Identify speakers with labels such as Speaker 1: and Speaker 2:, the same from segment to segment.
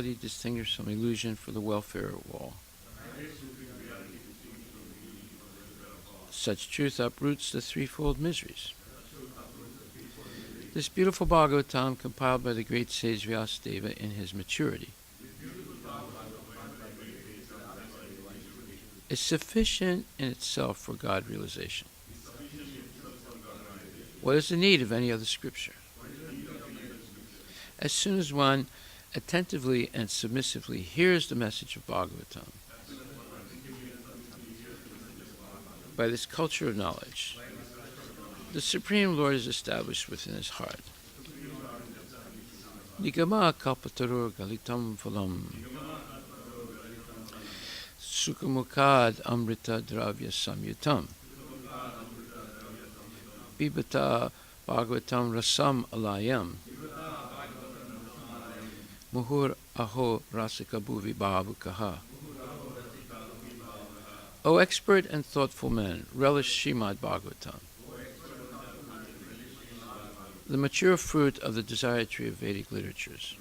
Speaker 1: distinguished from illusion for the welfare of all. Such truth uproots the threefold miseries. This beautiful Bhagavatam, compiled by the great sage Vyasadeva in his maturity, is sufficient in itself for God realization. What is the need of any other scripture? As soon as one attentively and submissively hears the message of Bhagavatam, by this culture of knowledge, the Supreme Lord is established within his heart. Nigama kalpatarur galitam phalam Sukhamukad amrita dravya samyutam Bibata Bhagavatam rasam alayam Muhur aho rasika bhuvi bhavukaha. O expert and thoughtful men, relish Srimad Bhagavatam, the mature fruit of the desire tree of Vedic literatures.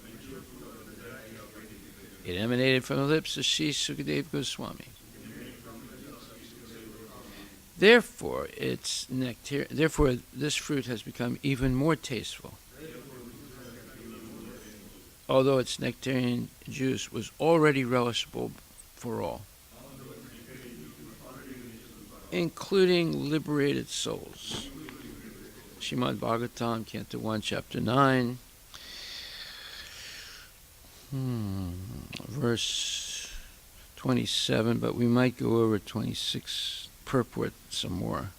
Speaker 1: It emanated from the lips of Sri Sukadeva Goswami. Therefore, this fruit has become even more tasteful, although its nectarian juice was already relishable for all, including liberated souls. Srimad Bhagavatam, Canto 1, Chapter 9, verse 27, but we might go over 26 purport some more.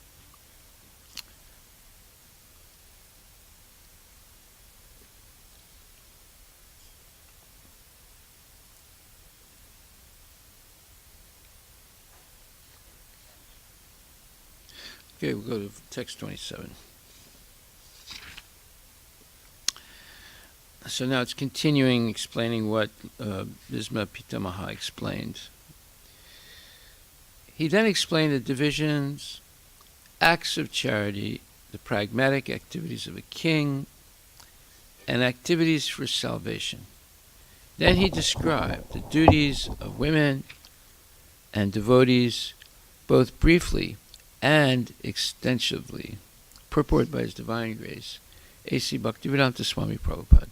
Speaker 1: Okay, we'll go to text 27. So now it's continuing explaining what Bhisma Pitamaha explained. He then explained the divisions, acts of charity, the pragmatic activities of a king, and activities for salvation. Then he described the duties of women and devotees, both briefly and extensively, purported by His Divine Grace, A.C. Bhaktivedanta Swami Prabhupada.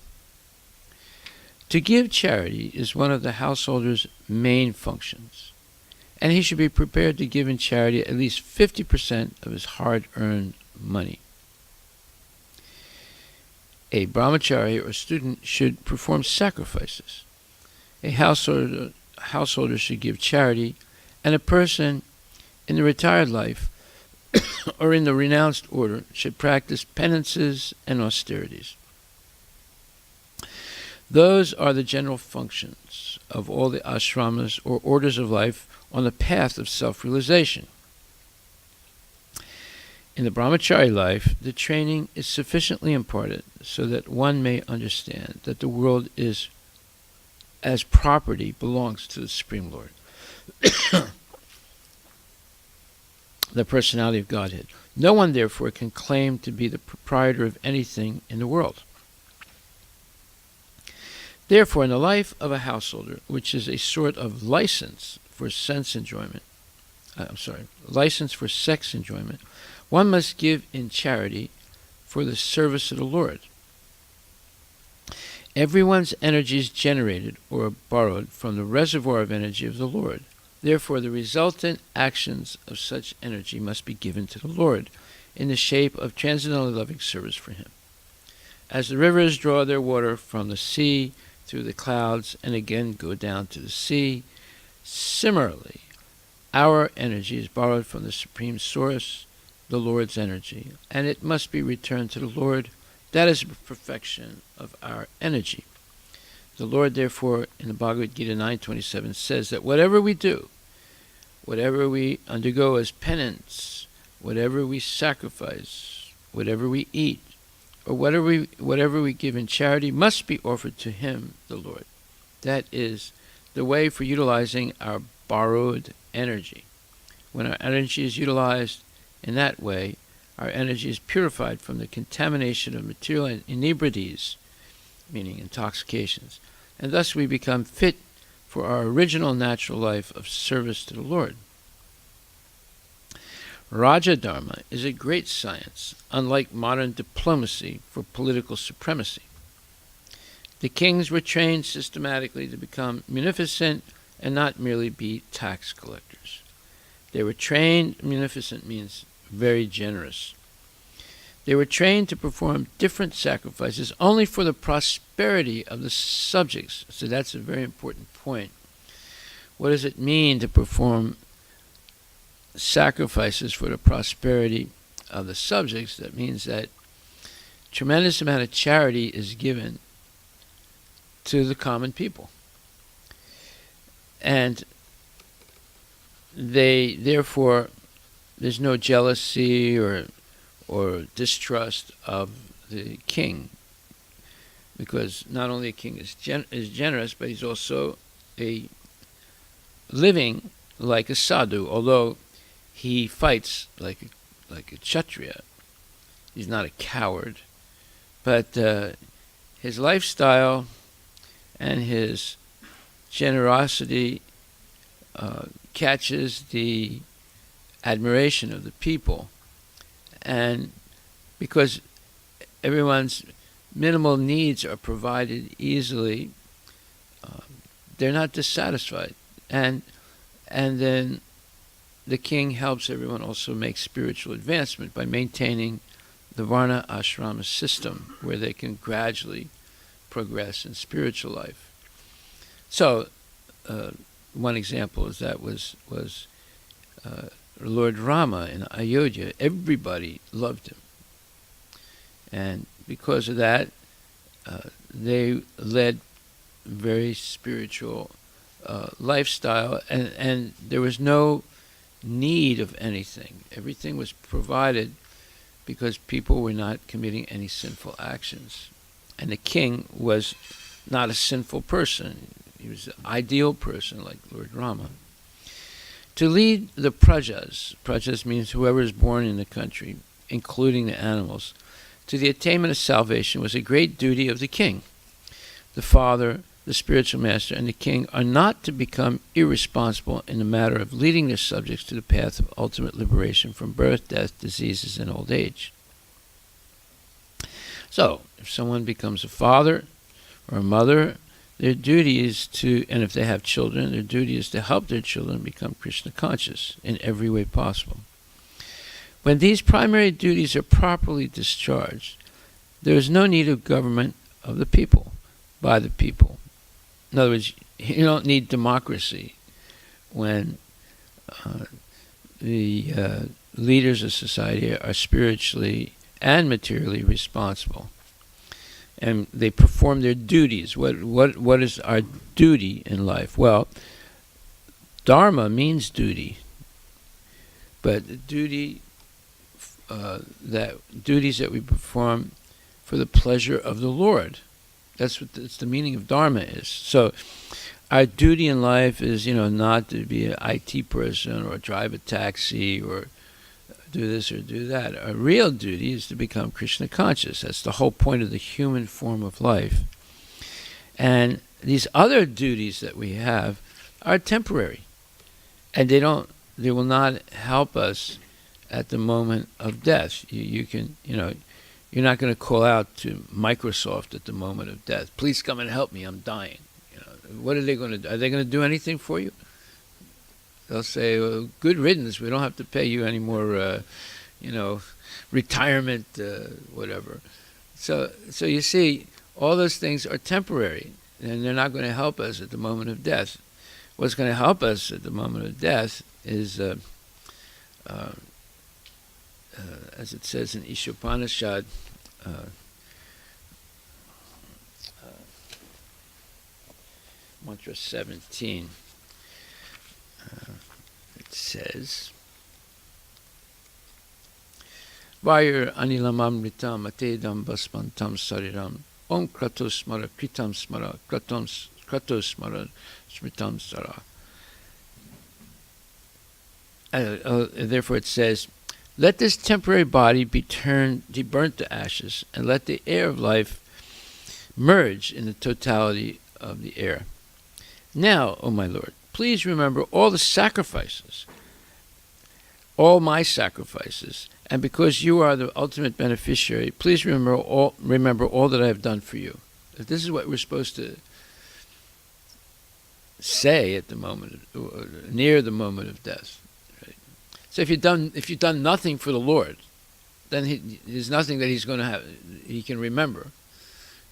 Speaker 1: To give charity is one of the householder's main functions, and he should be prepared to give in charity at least 50% of his hard-earned money. A brahmachari or student should perform sacrifices. A householder should give charity, and a person in the retired life or in the renounced order should practice penances and austerities. Those are the general functions of all the ashramas or orders of life on the path of self-realization. In the brahmachari life, the training is sufficiently imparted so that one may understand that the world is, as property, belongs to the Supreme Lord, the personality of Godhead. No one, therefore, can claim to be the proprietor of anything in the world. Therefore, in the life of a householder, which is a sort of license for sex enjoyment, one must give in charity for the service of the Lord. Everyone's energy is generated or borrowed from the reservoir of energy of the Lord. Therefore, the resultant actions of such energy must be given to the Lord in the shape of transcendently loving service for Him. As the rivers draw their water from the sea through the clouds and again go down to the sea, similarly, our energy is borrowed from the Supreme Source, the Lord's energy, and it must be returned to the Lord. That is the perfection of our energy. The Lord, therefore, in the Bhagavad Gita 9:27 says that whatever we do, whatever we undergo as penance, whatever we sacrifice, whatever we eat, or whatever we give in charity must be offered to Him, the Lord. That is the way for utilizing our borrowed energy. When our energy is utilized in that way, our energy is purified from the contamination of material inebrities, meaning intoxications, and thus we become fit for our original natural life of service to the Lord. Raja Dharma is a great science, unlike modern diplomacy for political supremacy. The kings were trained systematically to become munificent and not merely be tax collectors. They were trained, munificent means very generous. They were trained to perform different sacrifices only for the prosperity of the subjects. So that's a very important point. What does it mean to perform sacrifices for the prosperity of the subjects? That means that tremendous amount of charity is given to the common people. And therefore, there's no jealousy or distrust of the king, because not only a king is generous, but he's also living like a sadhu, although he fights like a kshatriya. He's not a coward, but his lifestyle and his generosity catches the admiration of the people. And because everyone's minimal needs are provided easily, they're not dissatisfied. And then the king helps everyone also make spiritual advancement by maintaining the Varna Ashrama system, where they can gradually progress in spiritual life. So, one example is that was Lord Rama in Ayodhya. Everybody loved him, and because of that, they led very spiritual lifestyle, and there was no need of anything. Everything was provided because people were not committing any sinful actions, and the king was not a sinful person. He was an ideal person like Lord Rama. To lead the prajas means whoever is born in the country, including the animals, to the attainment of salvation was a great duty of the king. The father, the spiritual master, and the king are not to become irresponsible in the matter of leading their subjects to the path of ultimate liberation from birth, death, diseases, and old age. So, if someone becomes a father or a mother, their duty is to, and if they have children, their duty is to help their children become Krishna conscious in every way possible. When these primary duties are properly discharged, there is no need of government of the people, by the people. In other words, you don't need democracy when the leaders of society are spiritually and materially responsible, and they perform their duties. What is our duty in life? Well, dharma means duty, but the duties that we perform for the pleasure of the Lord. That's the meaning of dharma is. So our duty in life is, not to be an IT person or drive a taxi or do this or do that. Our real duty is to become Krishna conscious. That's the whole point of the human form of life. And these other duties that we have are temporary, and they will not help us at the moment of death. You're not going to call out to Microsoft at the moment of death, please come and help me, I'm dying. What are they going to do? Are they going to do anything for you? They'll say, well, good riddance, we don't have to pay you any more, retirement, whatever. So you see, all those things are temporary, and they're not going to help us at the moment of death. What's going to help us at the moment of death is, as it says in Ishopanishad, Mantra 17, it says, Vayur anilamamritam atedam basmantam sariram om kratosmara kritam smara kratosmara smritam sara. Therefore it says, let this temporary body be burnt to ashes, and let the air of life merge in the totality of the air. Now, O my Lord, please remember all the sacrifices, all my sacrifices, and because you are the ultimate beneficiary, please remember all that I have done for you. This is what we're supposed to say at the moment, near the moment of death. Right? So if you've done nothing for the Lord, then there's nothing that he can remember,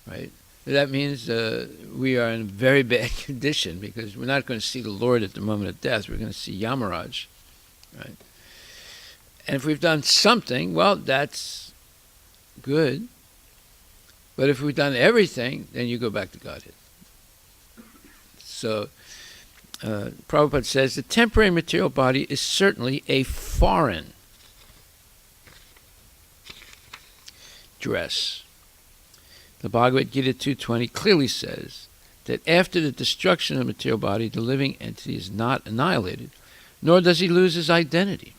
Speaker 1: right? That means we are in a very bad condition, because we're not going to see the Lord at the moment of death. We're going to see Yamaraj, right? And if we've done something, well, that's good. But if we've done everything, then you go back to Godhead. So Prabhupada says the temporary material body is certainly a foreign dress. The Bhagavad Gita 2.20 clearly says that after the destruction of the material body, the living entity is not annihilated, nor does he lose his identity.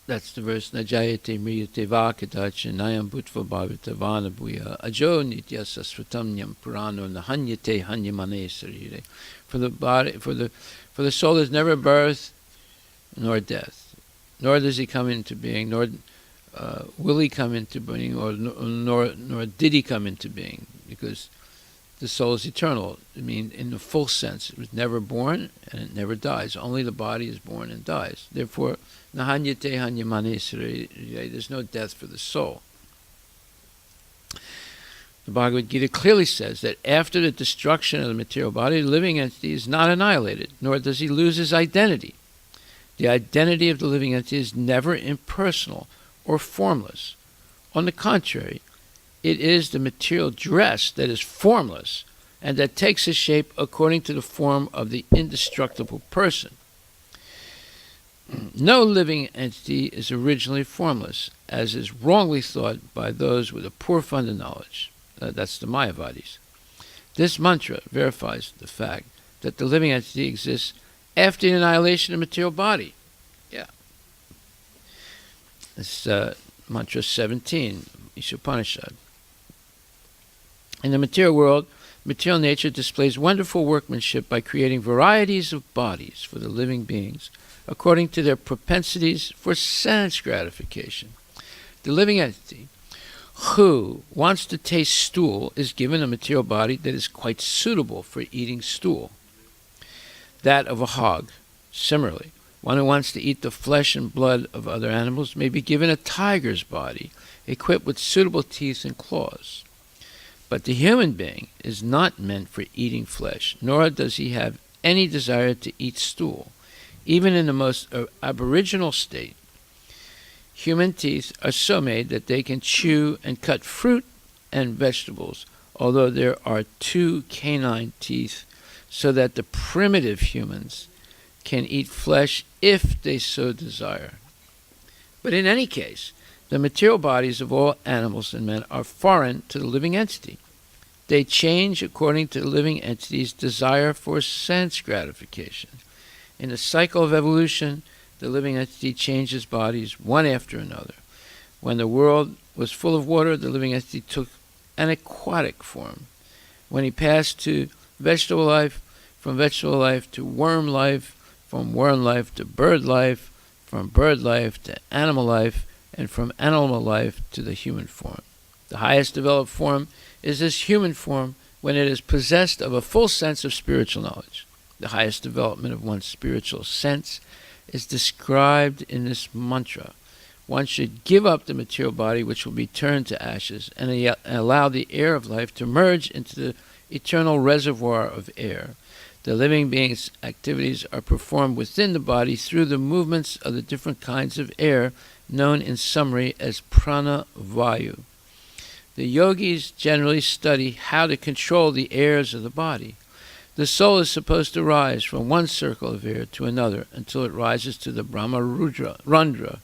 Speaker 1: That's the verse, Najayate mriyate va kadacha nayam bhutva bhavita vana bhuya ajo nitya sasvatamnyam purano nahanyate hanyamane sarire. For the soul is never birth nor death, nor does he come into being, nor will he come into being, nor did he come into being, because the soul is eternal. I mean, in the full sense, it was never born and it never dies. Only the body is born and dies. Therefore, nahanyate hanyamane sarire, there's no death for the soul. The Bhagavad Gita clearly says that after the destruction of the material body, the living entity is not annihilated, nor does he lose his identity. The identity of the living entity is never impersonal or formless. On the contrary, it is the material dress that is formless and that takes its shape according to the form of the indestructible person. No living entity is originally formless, as is wrongly thought by those with a poor fund of knowledge. That's the Mayavadis. This mantra verifies the fact that the living entity exists after the annihilation of the material body. Yeah. It's mantra 17, Ishopanishad. In the material world, material nature displays wonderful workmanship by creating varieties of bodies for the living beings according to their propensities for sense gratification. The living entity who wants to taste stool is given a material body that is quite suitable for eating stool, that of a hog. Similarly, one who wants to eat the flesh and blood of other animals may be given a tiger's body, equipped with suitable teeth and claws. But the human being is not meant for eating flesh, nor does he have any desire to eat stool. Even in the most aboriginal state, human teeth are so made that they can chew and cut fruit and vegetables, although there are 2 canine teeth, so that the primitive humans can eat flesh if they so desire. But in any case, the material bodies of all animals and men are foreign to the living entity. They change according to the living entity's desire for sense gratification. In the cycle of evolution, the living entity changes bodies one after another. When the world was full of water, the living entity took an aquatic form. When he passed to vegetable life, from vegetable life to worm life, from worm life to bird life, from bird life to animal life, and from animal life to the human form. The highest developed form is this human form when it is possessed of a full sense of spiritual knowledge. The highest development of one's spiritual sense is described in this mantra. One should give up the material body, which will be turned to ashes, and allow the air of life to merge into the eternal reservoir of air. The living being's activities are performed within the body through the movements of the different kinds of air, known in summary as prana vayu. The yogis generally study how to control the airs of the body. The soul is supposed to rise from one circle of air to another until it rises to the Brahma Rundra,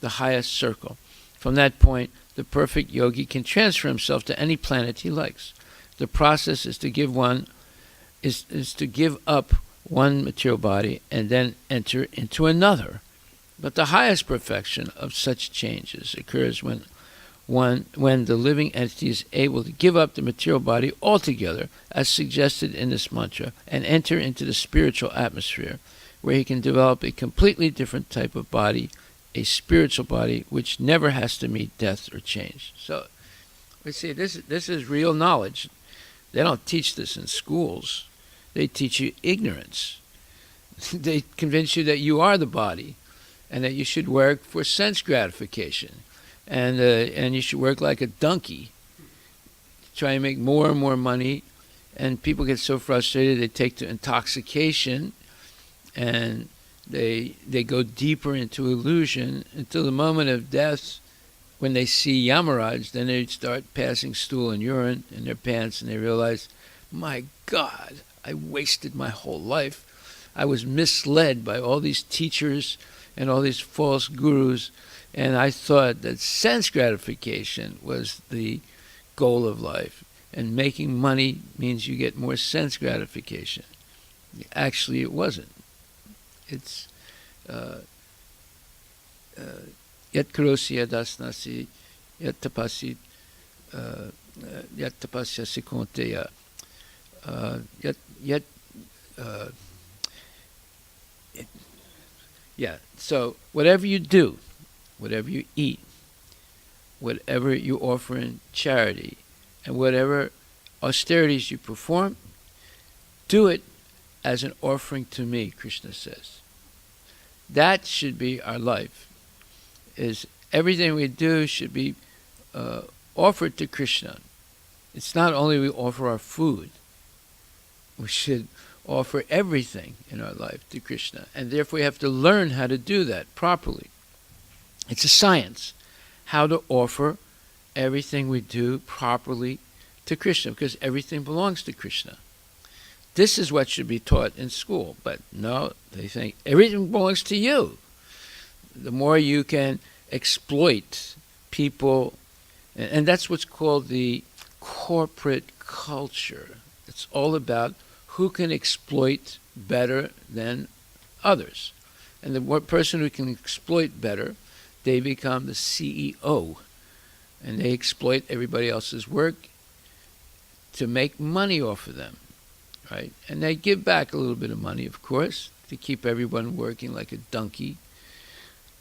Speaker 1: the highest circle. From that point, the perfect yogi can transfer himself to any planet he likes. The process is to give up one material body and then enter into another. But the highest perfection of such changes occurs when when the living entity is able to give up the material body altogether, as suggested in this mantra, and enter into the spiritual atmosphere, where he can develop a completely different type of body, a spiritual body which never has to meet death or change. So we see this is real knowledge. They don't teach this in schools. They teach you ignorance. They convince you that you are the body and that you should work for sense gratification, and you should work like a donkey, try and make more and more money. And people get so frustrated they take to intoxication, and they go deeper into illusion until the moment of death, when they see Yamaraj. Then they start passing stool and urine in their pants, and they realize, my God, I wasted my whole life. I was misled by all these teachers and all these false gurus, and I thought that sense gratification was the goal of life, and making money means you get more sense gratification. Actually, it wasn't. It's yat karosi yadasnasi yat tapasi yat tapasya sikonteya yeah. So whatever you do, whatever you eat, whatever you offer in charity, and whatever austerities you perform, do it as an offering to me, Krishna says. That should be our life. Is everything we do should be offered to Krishna. It's not only we offer our food. We should offer everything in our life to Krishna. And therefore we have to learn how to do that properly. It's a science, how to offer everything we do properly to Krishna, because everything belongs to Krishna. This is what should be taught in school. But no, they think everything belongs to you. The more you can exploit people, and that's what's called the corporate culture. It's all about who can exploit better than others. And the person who can exploit better, they become the CEO. And they exploit everybody else's work to make money off of them, right? And they give back a little bit of money, of course, to keep everyone working like a donkey.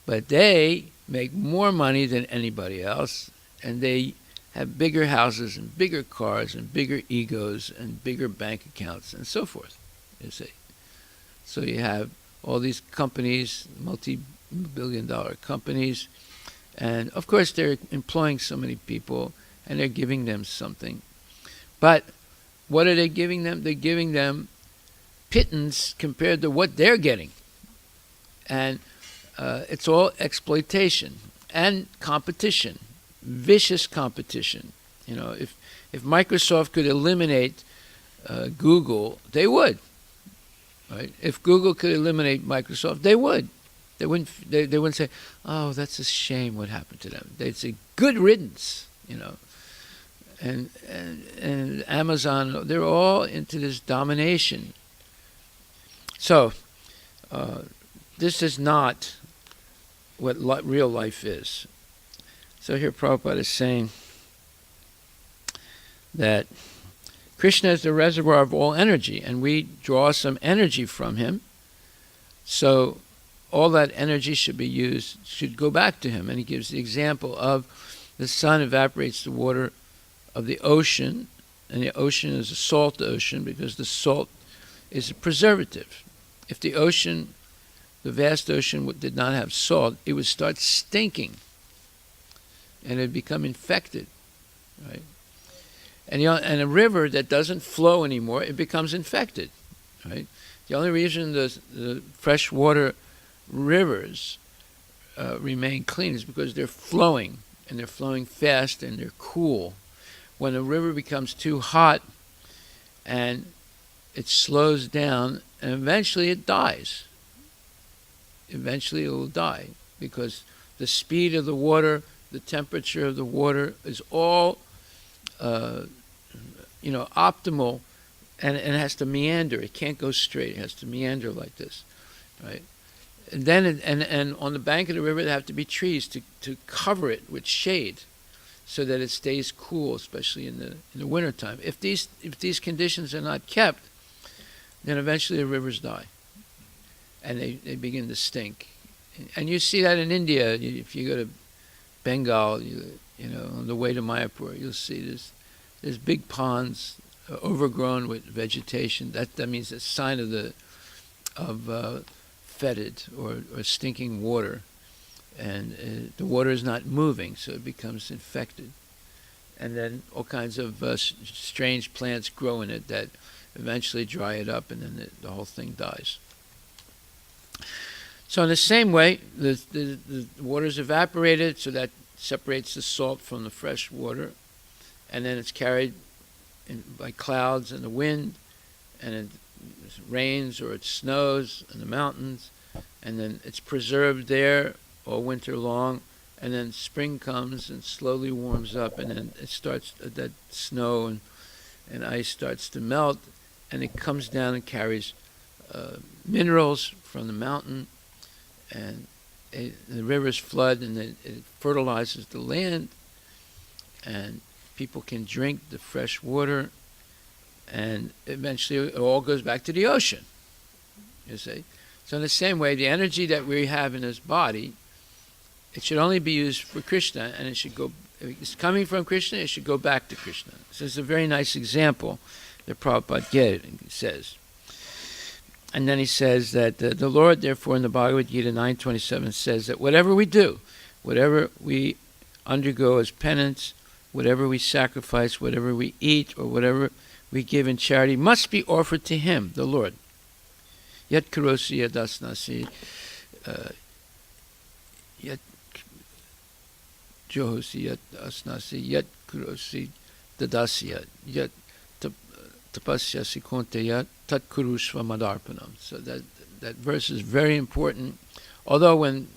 Speaker 1: But they make more money than anybody else, and they have bigger houses and bigger cars and bigger egos and bigger bank accounts and so forth, you see. So you have all these companies, multi-billion-dollar companies, and of course they're employing so many people and they're giving them something. But what are they giving them? They're giving them pittance compared to what they're getting. And it's all exploitation and competition, vicious competition. You know, if Microsoft could eliminate Google, they would. Right? If Google could eliminate Microsoft, they would. They wouldn't say, "Oh, that's a shame what happened to them." They'd say, "Good riddance," you know. And Amazon, they're all into this domination. So this is not what real life is. So here Prabhupada is saying that Krishna is the reservoir of all energy, and we draw some energy from him. So all that energy should be used, should go back to him. And he gives the example of the sun evaporates the water of the ocean, and the ocean is a salt ocean because the salt is a preservative. If the ocean, the vast ocean, did not have salt, it would start stinking, and it would become infected, right? And and a river that doesn't flow anymore, it becomes infected, right? The only reason the freshwater rivers remain clean is because they're flowing, and they're flowing fast, and they're cool. When a river becomes too hot, and it slows down, and eventually it dies. Eventually it will die, because the speed of the water, the temperature of the water is all, optimal, and it has to meander. It can't go straight. It has to meander like this, right? And then, and on the bank of the river, there have to be trees to cover it with shade. so that it stays cool, especially in the wintertime. If these conditions are not kept, then eventually the rivers die, and they begin to stink. And you see that in India. If you go to Bengal, you know, on the way to Mayapur, you'll see there's big ponds overgrown with vegetation. That means a sign of fetid or stinking water, and the water is not moving, so it becomes infected. And then all kinds of strange plants grow in it that eventually dry it up, and then the whole thing dies. So in the same way, the water's evaporated, so that separates the salt from the fresh water, and then it's carried by clouds and the wind, and it rains or it snows in the mountains, and then it's preserved there all winter long, and then spring comes and slowly warms up, and then it starts, that snow and ice starts to melt, and it comes down and carries minerals from the mountain, and the rivers flood, and it fertilizes the land, and people can drink the fresh water, and eventually it all goes back to the ocean, you see. So in the same way, the energy that we have in this body, it should only be used for Krishna, and it should go, if it's coming from Krishna, it should go back to Krishna. So it's a very nice example that Prabhupada says. And then he says that the Lord, therefore, in the Bhagavad Gita 9:27 says that whatever we do, whatever we undergo as penance, whatever we sacrifice, whatever we eat, or whatever we give in charity, must be offered to Him, the Lord. Yat karosi yat asnasi, yat johosi yat asnasi, yat karosi dadasi yat tapasyasi konteyat tat kurushva madarpanam. So that verse is very important. Although when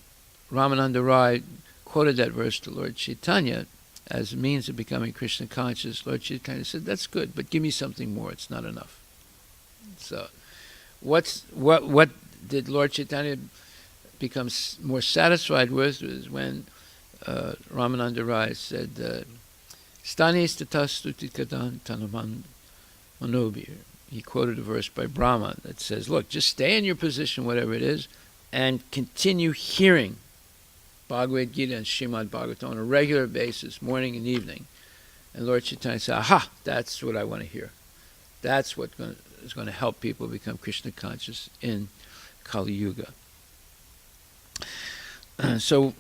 Speaker 1: Ramananda Rai quoted that verse to Lord Chaitanya as a means of becoming Krishna conscious, Lord Chaitanya said, that's good, but give me something more, it's not enough. So what did Lord Chaitanya become more satisfied with was when Ramananda Rai said, Stanis tatastuti kadan tanaman manobir. He quoted a verse by Brahma that says, look, just stay in your position, whatever it is, and continue hearing Bhagavad Gita and Srimad Bhagavatam on a regular basis, morning and evening. And Lord Chaitanya said, aha, that's what I want to hear. That's what is going to help people become Krishna conscious in Kali Yuga. So,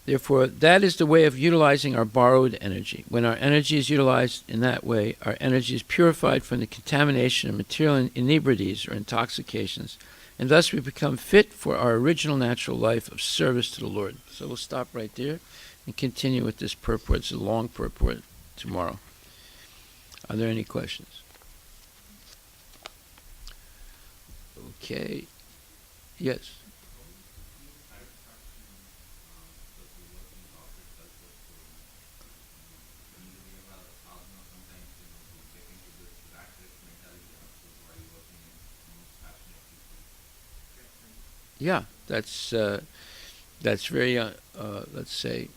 Speaker 1: therefore, that is the way of utilizing our borrowed energy. When our energy is utilized in that way, our energy is purified from the contamination of material inebrities or intoxications, and thus we become fit for our original natural life of service to the Lord. So we'll stop right there and continue with this purport. It's a long purport tomorrow. Are there any questions? Okay. Yes. Yeah, that's very, let's say,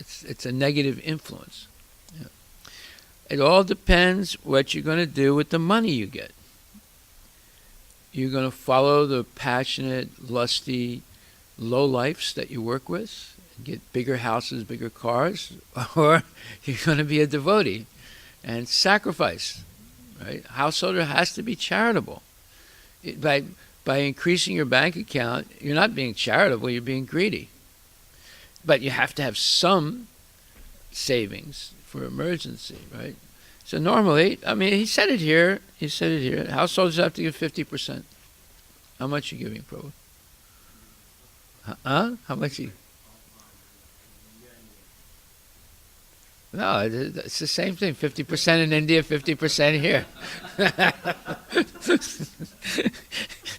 Speaker 1: it's a negative influence. Yeah. It all depends what you're going to do with the money you get. You're going to follow the passionate, lusty lowlifes that you work with, and get bigger houses, bigger cars, or you're going to be a devotee and sacrifice, right? Householder has to be charitable. By increasing your bank account, you're not being charitable, you're being greedy. But you have to have some savings for emergency, right? So normally, I mean, he said it here, households have to give 50%. How much are you giving, Prabhu? How much you? No, it's the same thing. 50% in India, 50% here.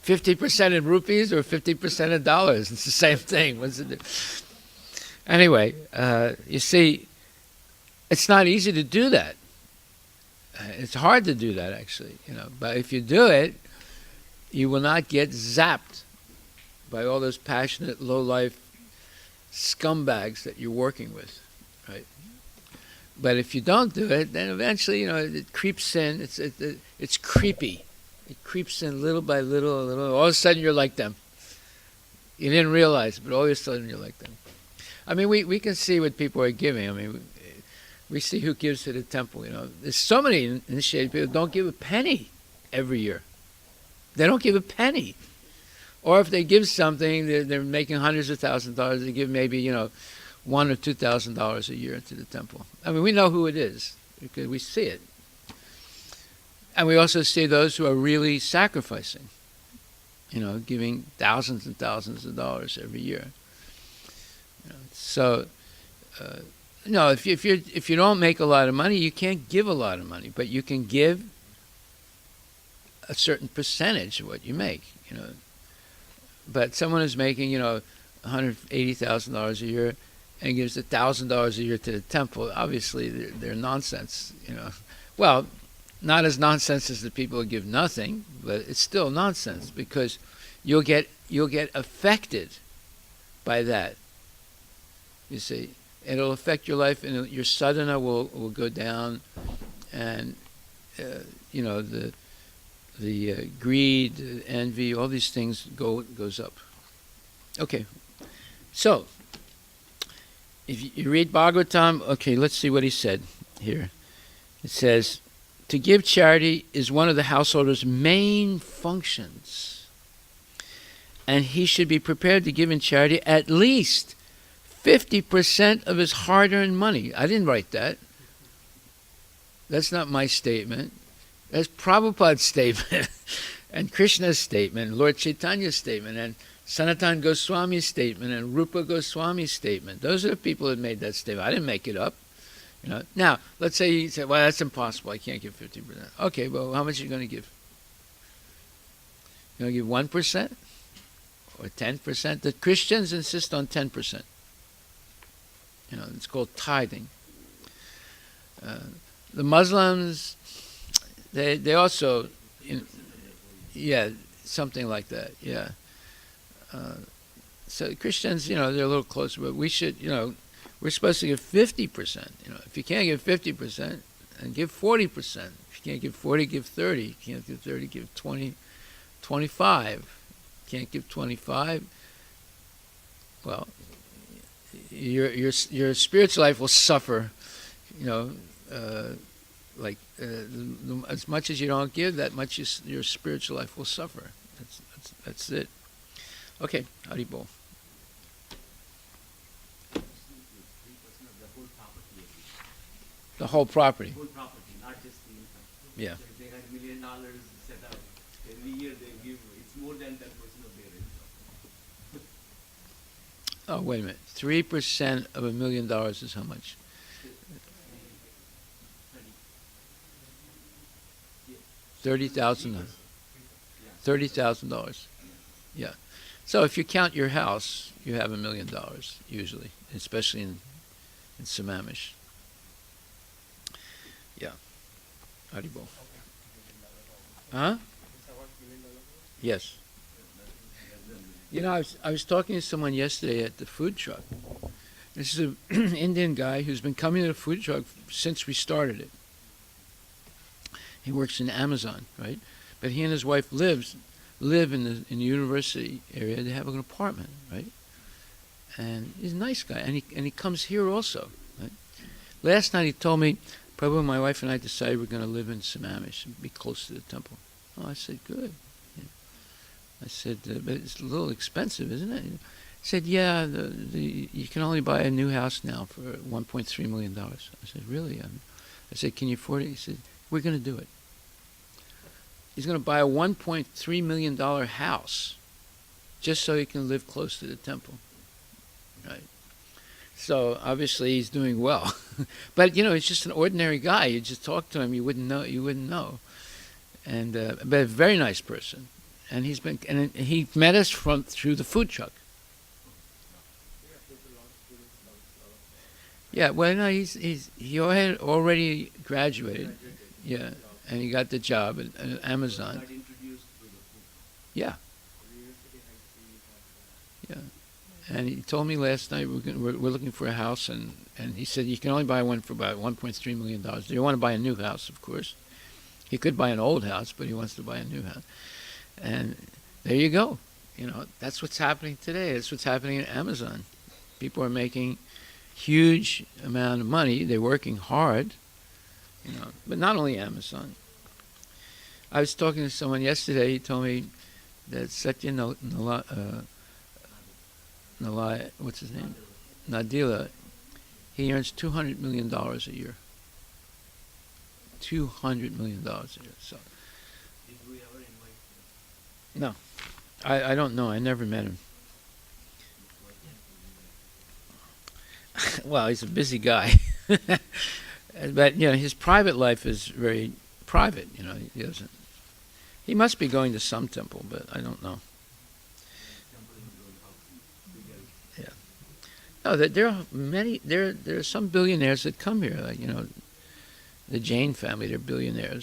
Speaker 1: 50% in rupees or 50% in dollars. It's the same thing. What's it? Anyway, you see, it's not easy to do that. It's hard to do that, actually. But if you do it, you will not get zapped by all those passionate, low-life scumbags that you're working with, right? But if you don't do it, then eventually, it creeps in. It's creepy. It creeps in little by little, little. All of a sudden, you're like them. You didn't realize, but all of a sudden, you're like them. I mean, we can see what people are giving. I mean, we see who gives to the temple. There's so many initiated people who don't give a penny every year. They don't give a penny. Or if they give something, they're making hundreds of thousands of dollars. They give maybe, $1,000 or $2,000 a year to the temple. I mean, we know who it is because we see it. And we also see those who are really sacrificing, giving thousands and thousands of dollars every year. So, if you don't make a lot of money, you can't give a lot of money, but you can give a certain percentage of what you make, But someone is making, $180,000 a year and gives $1,000 a year to the temple. Obviously, they're nonsense, Well, not as nonsense as the people who give nothing, but it's still nonsense because you'll get affected by that. You see, it'll affect your life, and your sadhana will go down, and the greed, the envy, all these things goes up. Okay, so if you read Bhagavatam, okay, let's see what he said here. It says, to give charity is one of the householder's main functions, and he should be prepared to give in charity at least 50% of his hard-earned money. I didn't write that. That's not my statement. That's Prabhupada's statement, and Krishna's statement, Lord Chaitanya's statement, and Sanatana Goswami's statement, and Rupa Goswami's statement. Those are the people that made that statement. I didn't make it up. Now, let's say you say, well, that's impossible. I can't give 50%. Okay, well, how much are you going to give? You're going to give 1% or 10%? The Christians insist on 10%. It's called tithing. The Muslims, they also, something like that, yeah. So Christians, they're a little closer, but we should, we're supposed to give 50%. If you can't give 50%, and give 40%. If you can't give 40, give 30. If you can't give 30, give 20, 25. Can't give 25, well, your spiritual life will suffer, as much as you don't give, that much your spiritual life will suffer. That's it. Okay, Haribol. The whole property.
Speaker 2: Whole property, not just the income.
Speaker 1: Yeah.
Speaker 2: So if they had $1 million set up, every year they give, it's more than 10% of their income.
Speaker 1: Oh, wait a minute. 3% of $1 million is how much? $30,000. $30,000. Yeah. So if you count your house, you have $1 million usually, especially in Sammamish. Yeah. Haribol. Huh? Yes. I was talking to someone yesterday at the food truck. This is an Indian guy who's been coming to the food truck since we started it. He works in Amazon, right? But he and his wife live in the university area. They have an apartment, right? And he's a nice guy, and he comes here also. Right? Last night he told me, Prabhu, my wife and I decided we're going to live in Sammamish and be close to the temple. Oh, I said, good. Yeah. I said, but it's a little expensive, isn't it? He said, yeah, you can only buy a new house now for $1.3 million. I said, really? I said, can you afford it? He said, we're going to do it. He's going to buy a $1.3 million house just so he can live close to the temple. Right? So obviously he's doing well. But, he's just an ordinary guy. You just talk to him, you wouldn't know. And but a very nice person. And he met us through the food truck. Yeah, well, no, he had already graduated. Yeah, and he got the job at Amazon. Yeah. Yeah. And he told me last night we're looking for a house, and he said you can only buy one for about $1.3 million. Do you want to buy a new house, of course? He could buy an old house, but he wants to buy a new house. And there you go. You know, that's what's happening today. That's what's happening in Amazon. People are making huge amount of money. They're working hard, you know. But not only Amazon. I was talking to someone yesterday. He told me that Satya what's his name? Nadella. He earns $200 million a year. $200 million a year. So.
Speaker 2: Did we ever invite him?
Speaker 1: No, I don't know. I never met him. Well, he's a busy guy, but you know his private life is very private. You know, he doesn't. He must be going to some temple, but I don't know. Yeah. No, there are many. There are some billionaires that come here. Like, you know, the Jain family. They're billionaires.